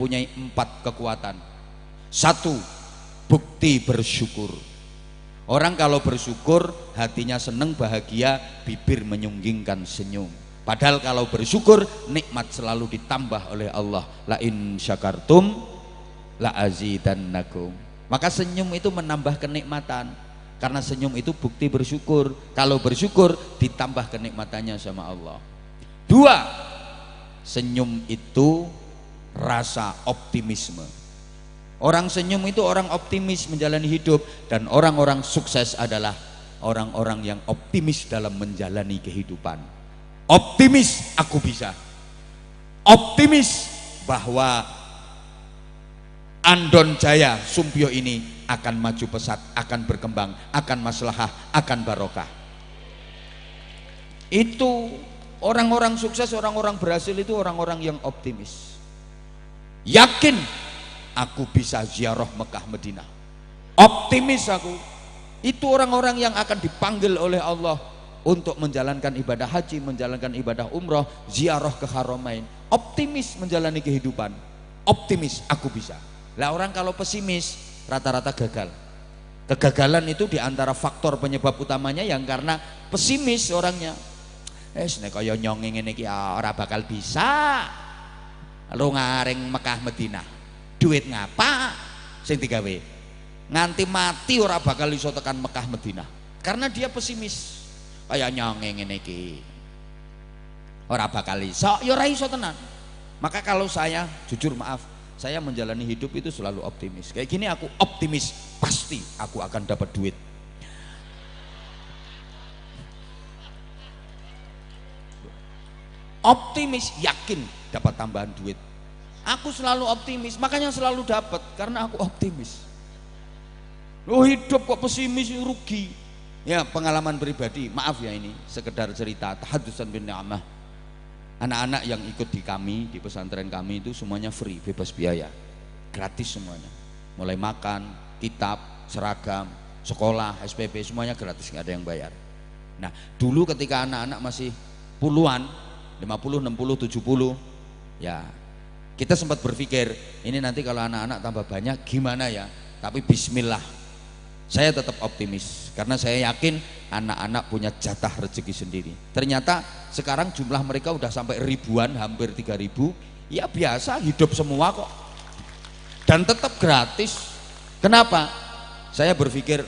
Punya 4 kekuatan. 1, bukti bersyukur. Orang kalau bersyukur hatinya seneng, bahagia, bibir menyunggingkan senyum. Padahal kalau bersyukur nikmat selalu ditambah oleh Allah. La in syakartum la azidannakum. Maka senyum itu menambah kenikmatan. Karena senyum itu bukti bersyukur. Kalau bersyukur ditambah kenikmatannya sama Allah. 2, senyum itu rasa optimisme. Orang senyum itu orang optimis menjalani hidup, dan orang-orang sukses adalah orang-orang yang optimis dalam menjalani kehidupan. Optimis aku bisa. Optimis bahwa Andon Jaya Sumpyo ini akan maju pesat, akan berkembang, akan maslahah, akan barokah. Itu orang-orang sukses, orang-orang berhasil itu orang-orang yang optimis. Yakin aku bisa ziarah Mekah Madinah. Optimis aku. Itu orang-orang yang akan dipanggil oleh Allah untuk menjalankan ibadah haji, menjalankan ibadah umroh, ziarah ke Haramain. Optimis menjalani kehidupan. Optimis aku bisa. Lah orang kalau pesimis rata-rata gagal. Kegagalan itu diantara faktor penyebab utamanya yang karena pesimis orangnya. Nek kaya nyong ngene iki ora bakal bisa. Lu ngaring Mekah Madinah, duit ngapa sing digawe, nganti mati ora bakal iso tekan Mekah Madinah, karena dia pesimis. Kaya nyonge ngene iki ora bakal iso, ya ora iso tenan. Maka kalau saya jujur, maaf, saya menjalani hidup itu selalu optimis. Kayak gini aku optimis, pasti aku akan dapat duit. Optimis, yakin dapat tambahan duit. Aku selalu optimis, makanya selalu dapat karena aku optimis. Lo hidup kok pesimis, rugi. Ya, pengalaman pribadi, maaf ya, ini sekedar cerita tahaddusan bin ni'mah. Anak-anak yang ikut di kami, di pesantren kami itu semuanya free, bebas biaya, gratis semuanya. Mulai makan, kitab, seragam, sekolah, SPP, semuanya gratis, nggak ada yang bayar. Nah, dulu ketika anak-anak masih puluhan, 50, 60, 70, ya kita sempat berpikir ini nanti kalau anak-anak tambah banyak gimana ya, tapi bismillah, saya tetap optimis karena saya yakin anak-anak punya jatah rezeki sendiri. Ternyata sekarang jumlah mereka udah sampai ribuan, hampir 3.000. Ya biasa, hidup semua kok, dan tetap gratis. Kenapa? Saya berpikir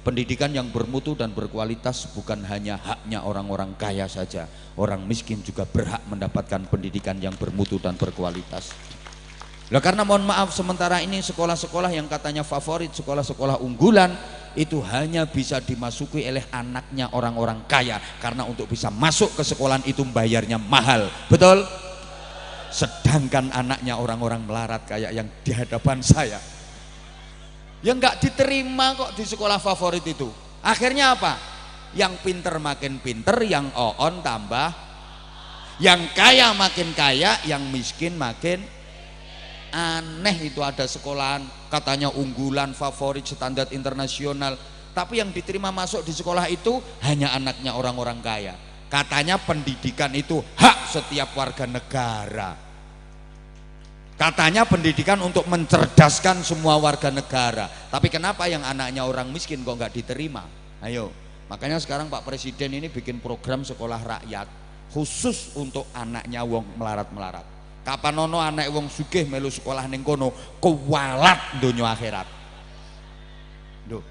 pendidikan yang bermutu dan berkualitas bukan hanya haknya orang-orang kaya saja, orang miskin juga berhak mendapatkan pendidikan yang bermutu dan berkualitas. Lah karena mohon maaf, sementara ini sekolah-sekolah yang katanya favorit, sekolah-sekolah unggulan itu hanya bisa dimasuki oleh anaknya orang-orang kaya, karena untuk bisa masuk ke sekolahan itu bayarnya mahal, betul? Sedangkan anaknya orang-orang melarat kayak yang di hadapan saya, yang nggak diterima kok di sekolah favorit itu. Akhirnya apa? Yang pinter makin pinter, yang on tambah, yang kaya makin kaya, yang miskin makin aneh. Itu ada sekolahan katanya unggulan, favorit, standar internasional, tapi yang diterima masuk di sekolah itu hanya anaknya orang-orang kaya. Katanya pendidikan itu hak setiap warga negara. Katanya pendidikan untuk mencerdaskan semua warga negara. Tapi kenapa yang anaknya orang miskin kok nggak diterima? Ayo, makanya sekarang Pak Presiden ini bikin program sekolah rakyat khusus untuk anaknya wong melarat-melarat. Kapan ono anak wong sugih melu sekolah ning kono, kuwalat donya akhirat. Duh,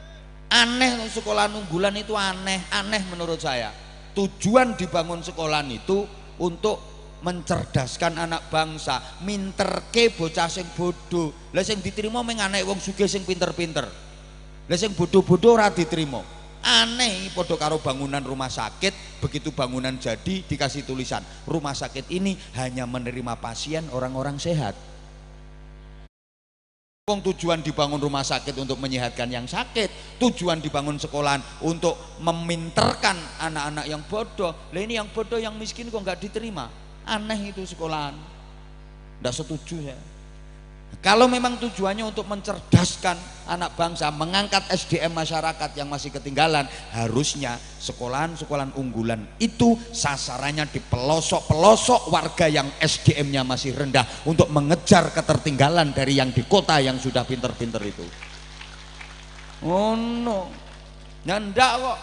aneh sekolah unggulan itu, aneh menurut saya. Tujuan dibangun sekolahan itu untuk mencerdaskan anak bangsa, minterke bocah sing bodoh. Lah sing diterima meng anak wong sugih sing pinter-pinter. Lah sing bodoh-bodoh ora diterima. Aneh, padha karo bangunan rumah sakit, begitu bangunan jadi dikasih tulisan rumah sakit ini hanya menerima pasien orang-orang sehat. Wong tujuan dibangun rumah sakit untuk menyehatkan yang sakit, tujuan dibangun sekolahan untuk meminterkan anak-anak yang bodoh. Lah ini yang bodoh, yang miskin kok nggak diterima. Aneh itu sekolahan, nggak setuju ya. Kalau memang tujuannya untuk mencerdaskan anak bangsa, mengangkat SDM masyarakat yang masih ketinggalan, harusnya sekolahan-sekolahan unggulan itu sasarannya di pelosok-pelosok warga yang SDM-nya masih rendah, untuk mengejar ketertinggalan dari yang di kota yang sudah pinter-pinter itu. Oh no, nyandak kok.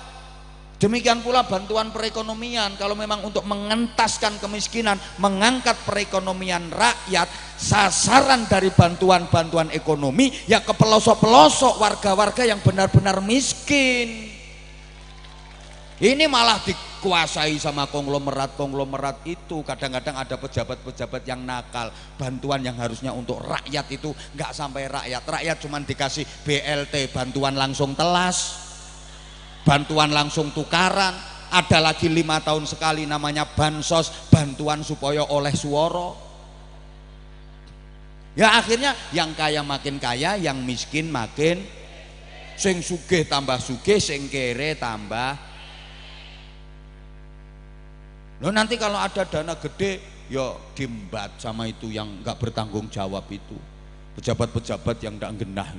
Demikian pula bantuan perekonomian, kalau memang untuk mengentaskan kemiskinan, mengangkat perekonomian rakyat, sasaran dari bantuan-bantuan ekonomi ya ke pelosok-pelosok warga-warga yang benar-benar miskin. Ini malah dikuasai sama konglomerat-konglomerat itu. Kadang-kadang ada pejabat-pejabat yang nakal, bantuan yang harusnya untuk rakyat itu nggak sampai rakyat cuma dikasih BLT, bantuan langsung telas, bantuan langsung tukaran. Ada lagi 5 tahun sekali namanya bansos, bantuan supaya oleh suara. Ya akhirnya yang kaya makin kaya, yang miskin makin, sing sugih tambah sugih, sing kere tambah. Loh, nanti kalau ada dana gede ya diembat sama itu yang nggak bertanggung jawab itu, pejabat-pejabat yang nggak genah.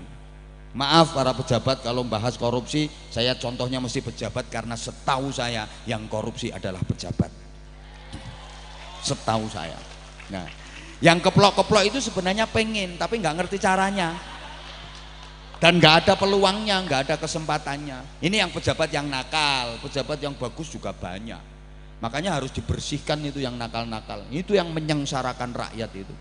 Maaf para pejabat kalau bahas korupsi, saya contohnya mesti pejabat karena setahu saya yang korupsi adalah pejabat, setahu saya. Nah, yang keplok-keplok itu sebenarnya pengen tapi nggak ngerti caranya dan nggak ada peluangnya, nggak ada kesempatannya. Ini yang pejabat yang nakal, pejabat yang bagus juga banyak. Makanya harus dibersihkan itu yang nakal-nakal, itu yang menyengsarakan rakyat itu.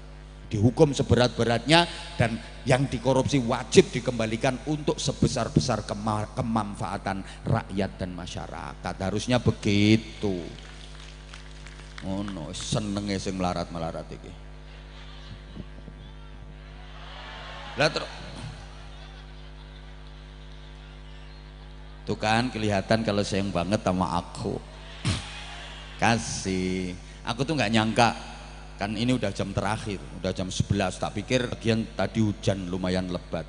Dihukum seberat-beratnya, dan yang dikorupsi wajib dikembalikan untuk sebesar-besar kemanfaatan rakyat dan masyarakat. Harusnya begitu. Oh no, senenge sing melarat-melarat iki. Lah tuh kan kelihatan kalau sayang banget sama aku. Kasih. Aku tuh nggak nyangka. Kan ini udah jam terakhir, udah jam 11, tak pikir bagian tadi hujan lumayan lebat,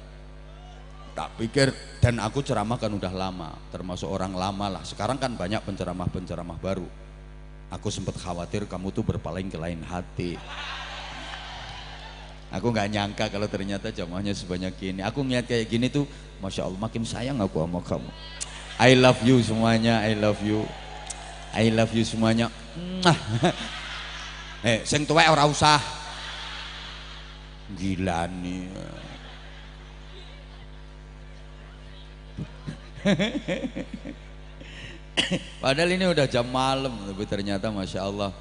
tak pikir, dan aku ceramah kan udah lama, termasuk orang lama lah. Sekarang kan banyak penceramah-penceramah baru. Aku sempat khawatir kamu tuh berpaling ke lain hati. Aku nggak nyangka kalau ternyata jamaahnya sebanyak ini. Aku ngeliat kayak gini tuh, Masya Allah, makin sayang aku sama kamu. I love you semuanya, I love you, I love you semuanya. Sing tuwek ora usah. Gila nih. Padahal ini udah jam malam, tapi ternyata Masya Allah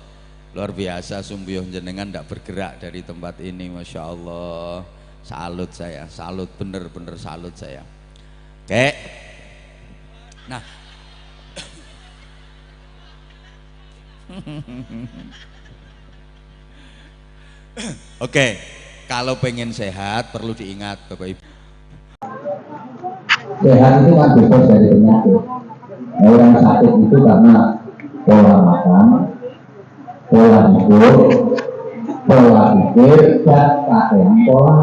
luar biasa, sumbuyuh jenengan tidak bergerak dari tempat ini. Masya Allah, salut saya, salut, bener-bener salut saya. Oke, nah oke, kalau pengen sehat perlu diingat Bapak Ibu. Sehat itu kan bebas dari penyakit. Orang sakit itu karena pola makan, pola hidup, pola pikir, dan pakaian pola.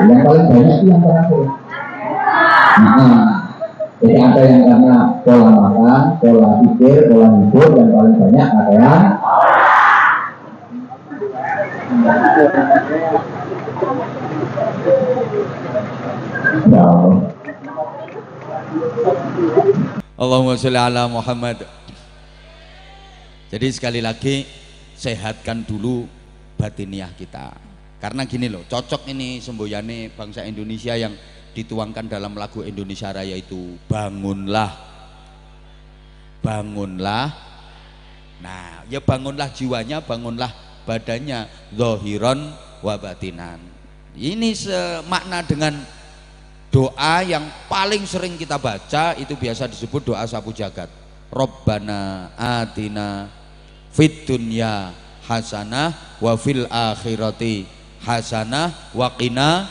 Yang paling banyak itu yang terakhir. Jadi ada yang karena pola makan, pola pikir, pola hidup, yang paling banyak pakaian. Allahumma sholli ala Muhammad. Jadi sekali lagi sehatkan dulu batiniah kita. Karena gini loh, cocok ini semboyane bangsa Indonesia yang dituangkan dalam lagu Indonesia Raya itu, bangunlah, bangunlah. Nah, ya bangunlah jiwanya, bangunlah badannya, zahiran wa batinan. Ini semakna dengan doa yang paling sering kita baca, itu biasa disebut doa sapu jagat. Rabbana atina fid dunya hasanah wa fil akhirati hasanah wa qina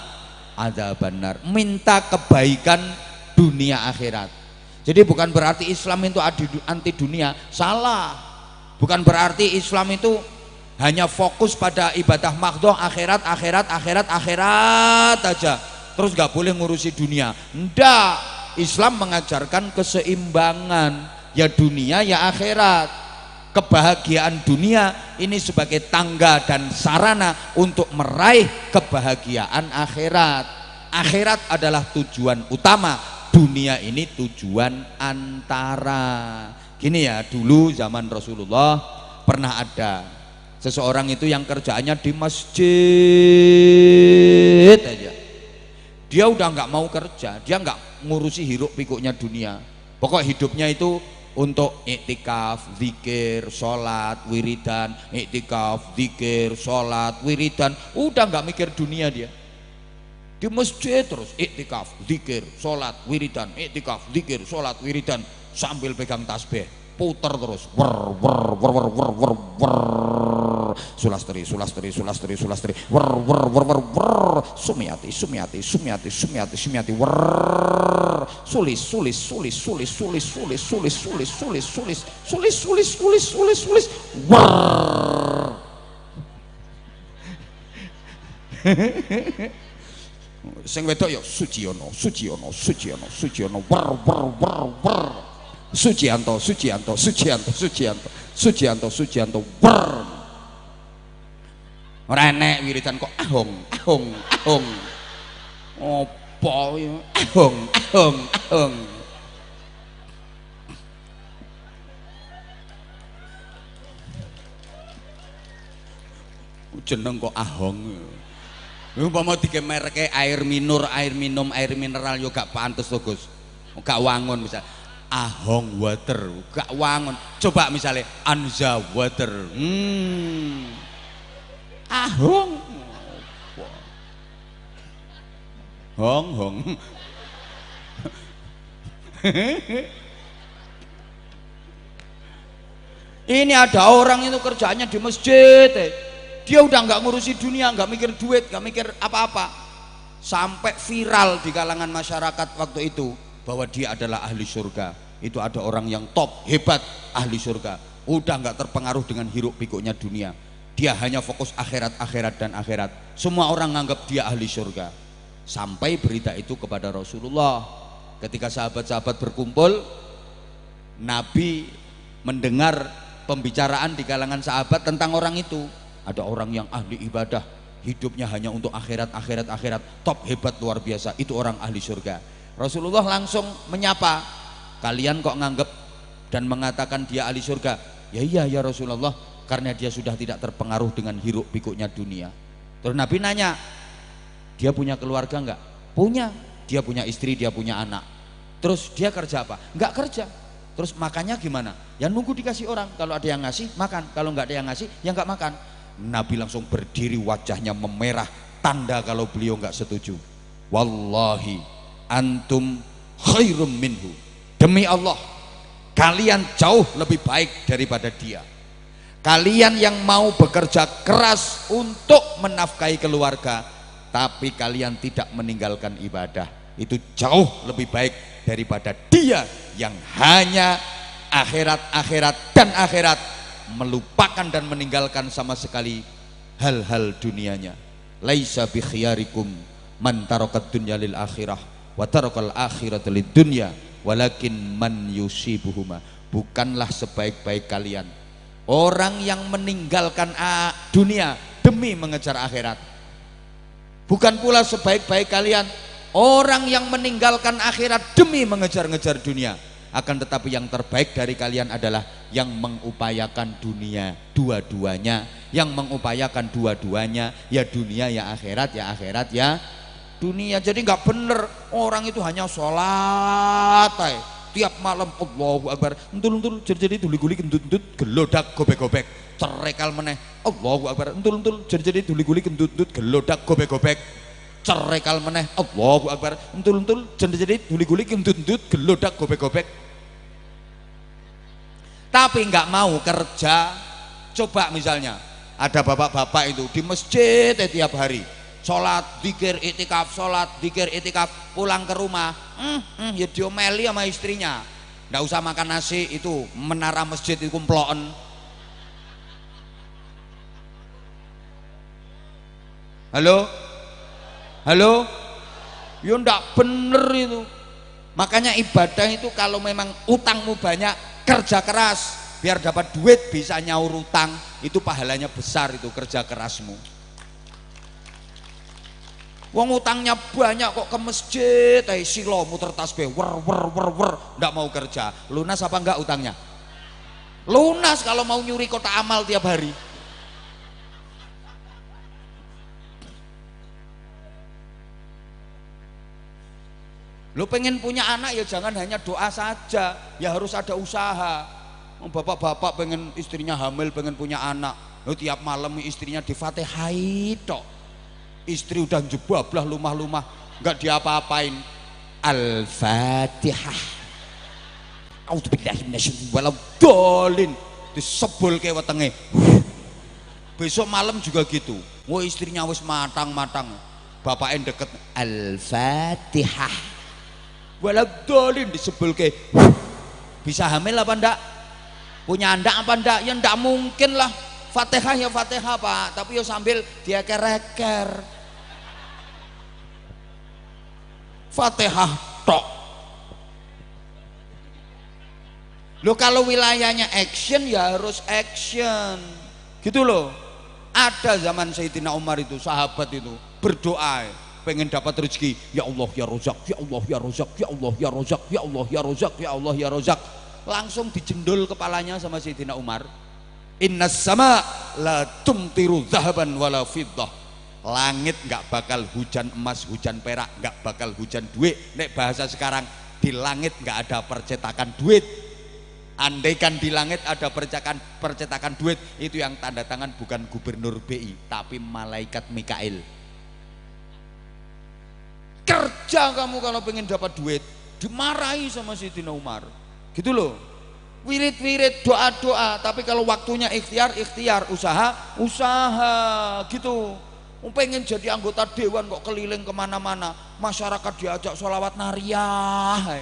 adzabannar. Minta kebaikan dunia akhirat. Jadi bukan berarti Islam itu anti dunia, salah. Bukan berarti Islam itu hanya fokus pada ibadah mahdhah, akhirat aja, terus gak boleh ngurusi dunia. Ndak, Islam mengajarkan keseimbangan, ya dunia ya akhirat. kebahagiaan dunia ini sebagai tangga dan sarana untuk meraih kebahagiaan akhirat. Akhirat adalah tujuan utama, dunia ini tujuan antara. Gini ya, dulu zaman Rasulullah pernah ada seseorang itu yang kerjaannya di masjid aja. Dia udah nggak mau kerja, dia nggak ngurusi hiruk pikuknya dunia. Pokok hidupnya itu untuk iktikaf, zikir, sholat, wiridan, iktikaf, zikir, sholat, wiridan, udah nggak mikir dunia dia. Di masjid terus iktikaf, zikir, sholat, wiridan, iktikaf, zikir, sholat, wiridan, sambil pegang tasbih, puter terus, wer wer wer wer wer wer wer, sulastri sulastri sulastri sulastri, wer wer wer wer wer, sumiati sumiati sumiati sumiati sumiati, wer, sulis sulis sulis sulis sulis sulis sulis sulis sulis sulis sulis sulis sulis sulis sulis, wer. Sing wedok ya Suciono, Suciono, Suciono, Suciono, wer wer wer wer, Sucianto, Sucianto, Sucianto, Sucianto, Sucianto, Sucianto, wer. Ora enek wiridan kok ahong, ahong, ahong. Apa ya? Ahong, ahong, ahong. Jeneng kok ahong. Umpama dikemerke air minur, air minum, air mineral yo gak pantes to, Gus. Gak wangun misal. Ahong water, gak wangun. Coba misalnya Anza water. Ahong. Hong hong. Ini ada orang itu kerjanya di masjid. Dia udah nggak ngurusi dunia, nggak mikir duit, nggak mikir apa-apa, sampai viral di kalangan masyarakat waktu itu bahwa dia adalah ahli surga. Itu ada orang yang top, hebat, ahli surga, udah nggak terpengaruh dengan hiruk pikuknya dunia. Dia hanya fokus akhirat, akhirat dan akhirat. Semua orang nganggap dia ahli surga. Sampai berita itu kepada Rasulullah. Ketika sahabat-sahabat berkumpul, Nabi mendengar pembicaraan di kalangan sahabat tentang orang itu. Ada orang yang ahli ibadah, hidupnya hanya untuk akhirat, akhirat, akhirat, top, hebat, luar biasa, itu orang ahli surga. Rasulullah langsung menyapa, kalian kok nganggep dan mengatakan dia ahli surga? Ya iya ya Rasulullah, karena dia sudah tidak terpengaruh dengan hiruk pikuknya dunia. Terus Nabi nanya, dia punya keluarga enggak? Punya. Dia punya istri, dia punya anak. Terus dia kerja apa? Enggak kerja. Terus makannya gimana? Ya nunggu dikasih orang, kalau ada yang ngasih makan, kalau enggak ada yang ngasih ya enggak makan. Nabi langsung berdiri, wajahnya memerah, tanda kalau beliau nggak setuju. Wallahi antum khairum minhu, demi Allah kalian jauh lebih baik daripada dia. Kalian yang mau bekerja keras untuk menafkahi keluarga tapi kalian tidak meninggalkan ibadah, itu jauh lebih baik daripada dia yang hanya akhirat, akhirat dan akhirat, melupakan dan meninggalkan sama sekali hal-hal dunianya. Laisa bi khiyarikum man tarakat dunya lil akhirah wa tarakal akhirata lid dunya walakin man yusibuhuma. Bukanlah sebaik-baik kalian orang yang meninggalkan dunia demi mengejar akhirat. Bukan pula sebaik-baik kalian orang yang meninggalkan akhirat demi mengejar-ngejar dunia. Akan tetapi yang terbaik dari kalian adalah yang mengupayakan dunia dua-duanya, yang mengupayakan dua-duanya, ya dunia ya akhirat, ya akhirat ya dunia. Jadi nggak bener orang itu hanya sholat tiap malam Allahu Akbar, entul-entul jadi duli-guli kentut-kentut gelodak gobek-gobek, cerekal meneh Allahu Akbar, entul-entul jadi duli-guli kentut-kentut gelodak gobek-gobek, cerekal meneh Allahu Akbar, entul-entul jadi duli-guli kentut-kentut gelodak gobek-gobek. Tapi nggak mau kerja. Coba misalnya ada bapak-bapak itu di masjid tiap hari sholat, zikir, itikaf, sholat, zikir, itikaf, pulang ke rumah ya diomeli sama istrinya, nggak usah makan nasi, itu menara masjid itu kumploen. Halo, halo, ya ndak bener itu. Makanya ibadah itu kalau memang utangmu banyak, kerja keras, biar dapat duit bisa nyaur utang, itu pahalanya besar, itu kerja kerasmu. Wong utangnya banyak kok ke masjid, silo muter tasbih, ndak mau kerja. Lunas apa enggak utangnya? Lunas kalau mau nyuri kotak amal tiap hari. Lo pengen punya anak ya jangan hanya doa saja, ya harus ada usaha. Bapak-bapak pengen istrinya hamil, pengen punya anak, lo tiap malam istrinya difatihai tok. Istri udah jebablah lumah-lumah, nggak diapa-apain. Al-Fatihah. A'udzubillahi minasyaitonir rajim. Disebul ke wetenge. Besok malam juga gitu. Wah istrinya wis matang-matang, bapaknya deket. Al-Fatihah. Waladolin disebul ke. Bisa hamil apa ndak? Punya anak apa ndak? Ya ndak mungkin lah. Fatihah ya Fatihah Pak, tapi ya sambil dia kereker. Fatihah tok. Lo kalau wilayahnya action ya harus action, gitu loh. Ada zaman Sayyidina Umar itu, sahabat itu berdoa pengen dapat rezeki, ya Allah ya Rozak, ya Allah ya Rozak, ya Allah ya Rozak, ya Allah ya Rozak, ya Allah ya Rozak. Langsung dijendul kepalanya sama Sayyidina Umar. Innas sama la tumtiru zahaban wala fiddah. Langit nggak bakal hujan emas, hujan perak, nggak bakal hujan duit. Nek bahasa sekarang, di langit nggak ada percetakan duit. Andaikan di langit ada percetakan duit, itu yang tanda tangan bukan gubernur BI tapi malaikat Mikail. Kerja kamu kalau pengen dapat duit, dimarahi sama Sayyidina Umar, gitu loh. Wirid-wirid, doa-doa, tapi kalau waktunya ikhtiar, usaha, gitu. Pengen jadi anggota dewan kok keliling kemana-mana, masyarakat diajak sholawat nariyah,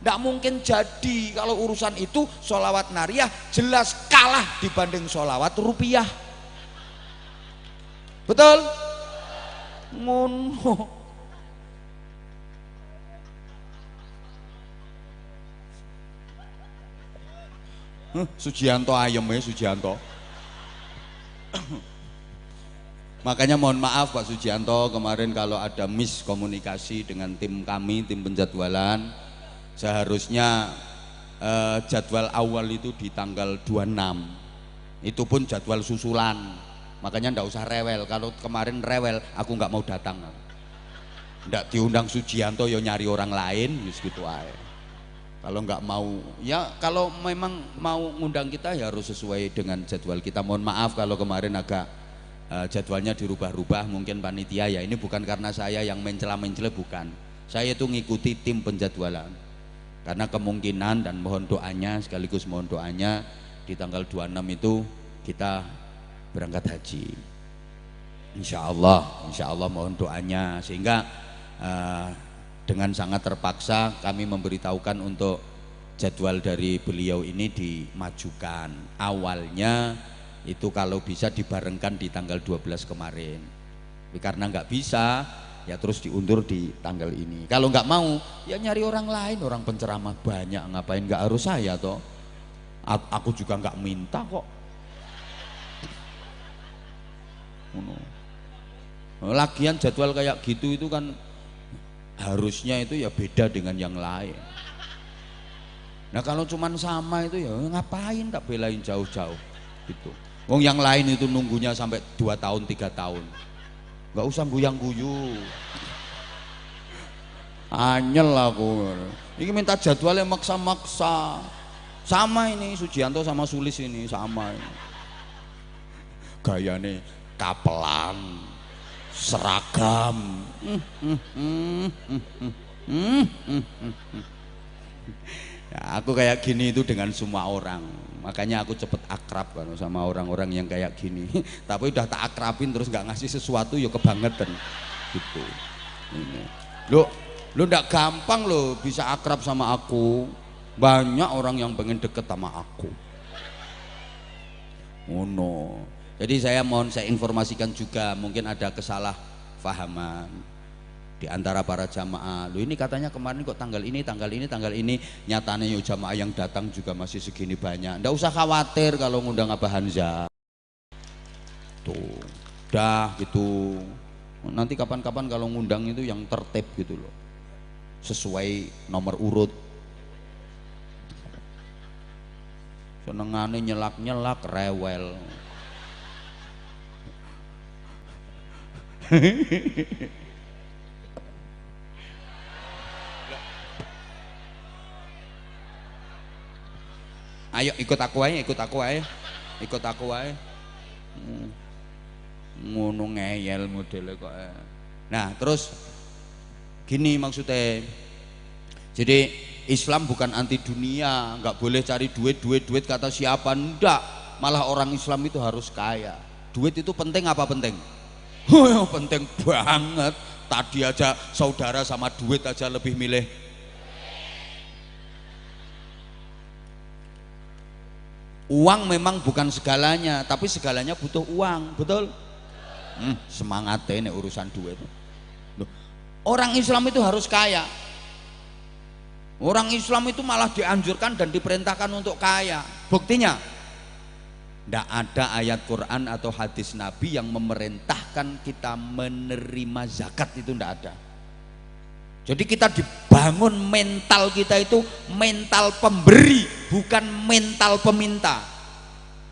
nggak mungkin jadi. Kalau urusan itu sholawat nariyah jelas kalah dibanding sholawat rupiah, betul? Ngono. Sujianto ayem ya Sujianto. Makanya mohon maaf Pak Sujianto, kemarin kalau ada miskomunikasi dengan tim kami, tim penjadwalan. Seharusnya jadwal awal itu di tanggal 26. Itu pun jadwal susulan. Makanya ndak usah rewel. Kalau kemarin rewel, aku nggak mau datang. Ndak diundang Sujianto ya nyari orang lain, gitu aja. Kalau nggak mau, ya kalau memang mau ngundang kita ya harus sesuai dengan jadwal kita. Mohon maaf kalau kemarin agak jadwalnya dirubah-rubah, mungkin panitia ya. Ini bukan karena saya yang mencela-mencela, bukan. Saya itu ngikuti tim penjadwalan. Karena kemungkinan dan mohon doanya, sekaligus mohon doanya di tanggal 26 itu kita berangkat haji. Insya Allah mohon doanya, sehingga dengan sangat terpaksa kami memberitahukan untuk jadwal dari beliau ini dimajukan. Awalnya itu kalau bisa dibarengkan di tanggal 12 kemarin, tapi karena nggak bisa ya terus diundur di tanggal ini. Kalau nggak mau ya nyari orang lain, orang penceramah banyak, ngapain nggak harus saya toh. Aku juga nggak minta kok. Lagian jadwal kayak gitu itu kan harusnya itu ya beda dengan yang lain. Nah kalau cuman sama itu ya ngapain tak belain jauh-jauh gitu. Wong yang lain itu nunggunya sampai 2 tahun 3 tahun. Nggak usah guyang-guyu. Anyel aku. Ini minta jadwalnya maksa-maksa. Sama ini Sujianto sama Sulis ini sama. Gayane kapelan, seragam. Ya, aku kayak gini itu dengan semua orang, makanya aku cepet akrab kan sama orang-orang yang kayak gini. Tapi udah tak akrabin terus nggak ngasih sesuatu ya kebangetan gitu. Lo ndak gampang lo bisa akrab sama aku. Banyak orang yang pengen deket sama aku. Oh no. Jadi saya mohon saya informasikan juga, mungkin ada kesalahpahaman. di antara para jamaah. Loh ini katanya kemarin kok tanggal ini, nyatanya yuk jamaah yang datang juga masih segini banyak. Nggak usah khawatir kalau ngundang Abah Hanza. Tuh, dah gitu. Nanti kapan-kapan kalau ngundang itu yang tertib gitu loh. Sesuai nomor urut. Senengane nyelak-nyelak rewel. Ayo ikut aku aja. Ngono ngeyel modele kok. Nah, terus gini maksudnya. Jadi Islam bukan anti dunia, nggak boleh cari duit kata siapa, ndak. Malah orang Islam itu harus kaya. Duit itu penting apa penting? Penting banget. Tadi aja saudara sama duit aja lebih milih. Uang memang bukan segalanya, tapi segalanya butuh uang, betul? Semangatnya ini urusan duit. Loh, orang Islam itu harus kaya. Orang Islam itu malah dianjurkan dan diperintahkan untuk kaya. Buktinya, tidak ada ayat Quran atau hadis Nabi yang memerintahkan kita menerima zakat, itu tidak ada. Jadi kita dibangun mental kita itu mental pemberi, bukan mental peminta.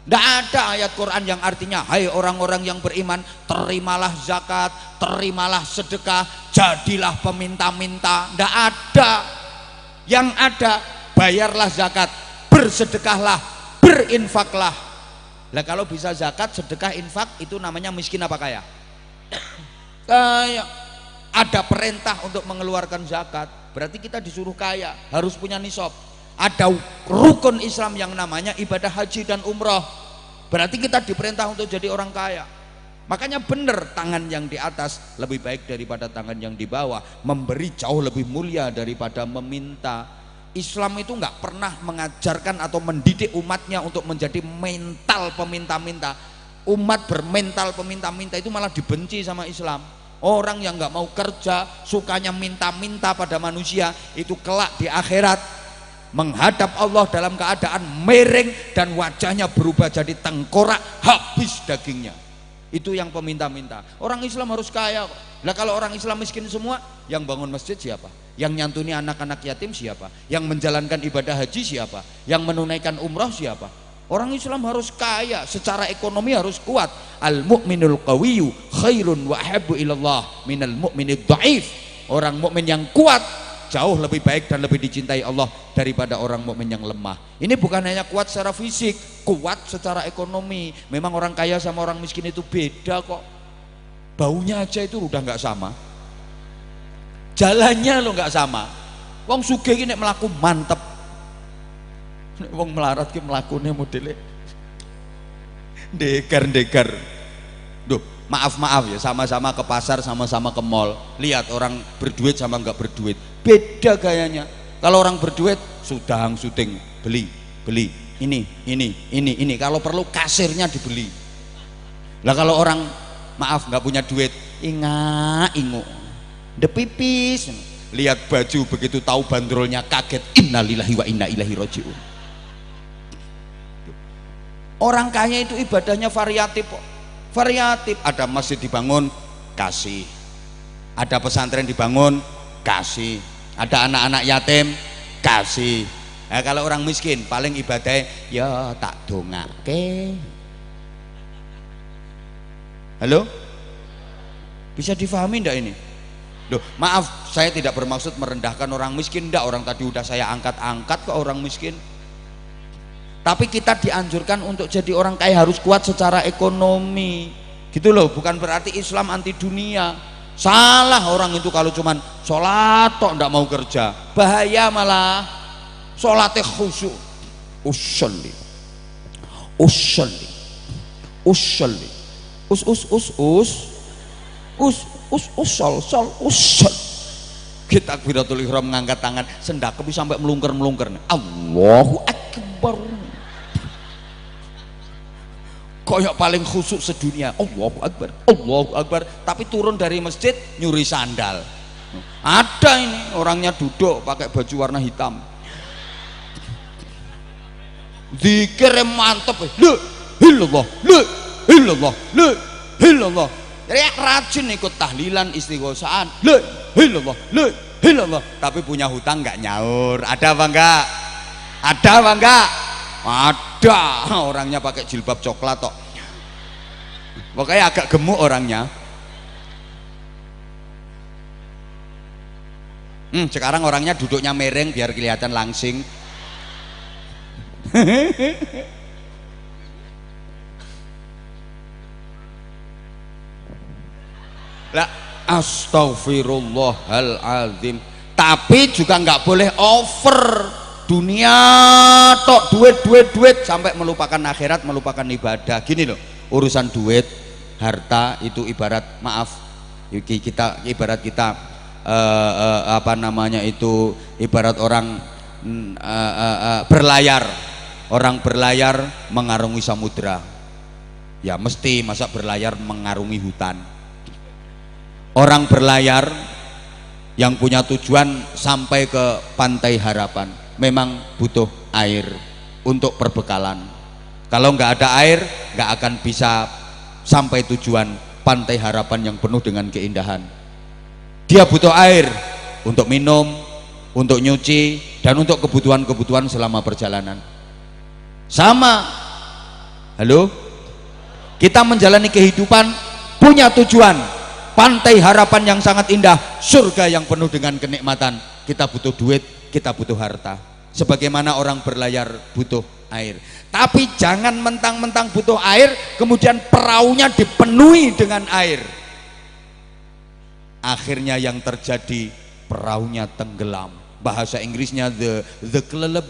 Tidak ada ayat Quran yang artinya hai orang-orang yang beriman, terimalah zakat, terimalah sedekah, jadilah peminta-minta. Tidak ada. Yang ada bayarlah zakat, bersedekahlah, berinfaklah. Lah kalau bisa zakat, sedekah, infak itu namanya miskin apa kaya? Kaya. Ada perintah untuk mengeluarkan zakat, berarti kita disuruh kaya, harus punya nisab. Ada rukun Islam yang namanya ibadah haji dan umroh, berarti kita diperintah untuk jadi orang kaya. Makanya benar, tangan yang di atas lebih baik daripada tangan yang di bawah, memberi jauh lebih mulia daripada meminta. Islam itu nggak pernah mengajarkan atau mendidik umatnya untuk menjadi mental peminta-minta. Umat bermental peminta-minta itu malah dibenci sama Islam. Orang yang nggak mau kerja, sukanya minta-minta pada manusia, itu kelak di akhirat menghadap Allah dalam keadaan miring dan wajahnya berubah jadi tengkorak, habis dagingnya. Itu yang peminta-minta. Orang Islam harus kaya. Nah kalau orang Islam miskin semua, yang bangun masjid siapa? Yang nyantuni anak-anak yatim siapa? Yang menjalankan ibadah haji siapa? Yang menunaikan umrah siapa? Orang Islam harus kaya, secara ekonomi harus kuat. Al mu'minul qawiyyu khairun wa ahabbu ilallah minal mu'minid dhaif. Orang mukmin yang kuat jauh lebih baik dan lebih dicintai Allah daripada orang mukmin yang lemah. Ini bukan hanya kuat secara fisik, kuat secara ekonomi. Memang orang kaya sama orang miskin itu beda kok. Baunya aja itu udah nggak sama. Jalannya lo nggak sama. Wong sugih ini melaku mantep. Wong melarat ki mlakune modele degar-degar. Duh, maaf ya, sama-sama ke pasar, sama-sama ke mall. Lihat orang berduit sama enggak berduit, beda gayanya. Kalau orang berduit sudang syuting, beli ini. Kalau perlu kasirnya dibeli. Lah kalau orang maaf nggak punya duit, ingu depipis. Lihat baju begitu tahu bandrolnya kaget, innalillahi wa inna ilaihi rajiun. Orang kaya itu ibadahnya variatif. Ada masjid dibangun, kasih. Ada pesantren dibangun, kasih. Ada anak-anak yatim, kasih. Nah, kalau orang miskin paling ibadahnya ya tak dongake. Halo? Bisa difahami enggak ini? Loh, maaf, saya tidak bermaksud merendahkan orang miskin, enggak. Orang tadi udah saya angkat-angkat ke orang miskin. Tapi kita dianjurkan untuk jadi orang kaya harus kuat secara ekonomi, gitu loh. Bukan berarti Islam anti dunia. Salah orang itu kalau cuman sholat tok ndak mau kerja, bahaya malah. Sholatnya khusyuk, usolli, usol. Kita takbiratul ihram ngangkat tangan, sendakep sampai melungker. Allahu Akbar. Koyok paling khusyuk sedunia, Allahu Akbar. Tapi turun dari masjid nyuri sandal. Ada ini orangnya duduk pakai baju warna hitam, zikir mantep, la ilallah, la ilallah, la ilallah. Jadi rajin ikut tahlilan istighosaan, la ilallah, la ilallah. Tapi punya hutang nggak nyaur. Ada apa enggak? Ada apa enggak? Ada. Orangnya pakai jilbab coklat tok. Pokoknya agak gemuk orangnya. Sekarang orangnya duduknya mereng biar kelihatan langsing. Lah, astaghfirullahaladzim. Tapi juga nggak boleh over dunia tok, duit sampai melupakan akhirat, melupakan ibadah. Gini loh, urusan duit, harta itu ibarat, maaf, kita ibarat kita apa namanya itu, ibarat orang berlayar. Orang berlayar mengarungi samudra, ya mesti masa berlayar mengarungi hutan. Orang berlayar yang punya tujuan sampai ke Pantai Harapan memang butuh air untuk perbekalan. Kalau nggak ada air nggak akan bisa sampai tujuan Pantai Harapan yang penuh dengan keindahan. Dia butuh air untuk minum, untuk nyuci, dan untuk kebutuhan-kebutuhan selama perjalanan. Sama, halo, kita menjalani kehidupan punya tujuan, Pantai Harapan yang sangat indah, surga yang penuh dengan kenikmatan. Kita butuh duit, kita butuh harta. Sebagaimana orang berlayar butuh air. Tapi jangan mentang-mentang butuh air, kemudian perahunya dipenuhi dengan air. Akhirnya yang terjadi, perahunya tenggelam. Bahasa Inggrisnya the keleleb.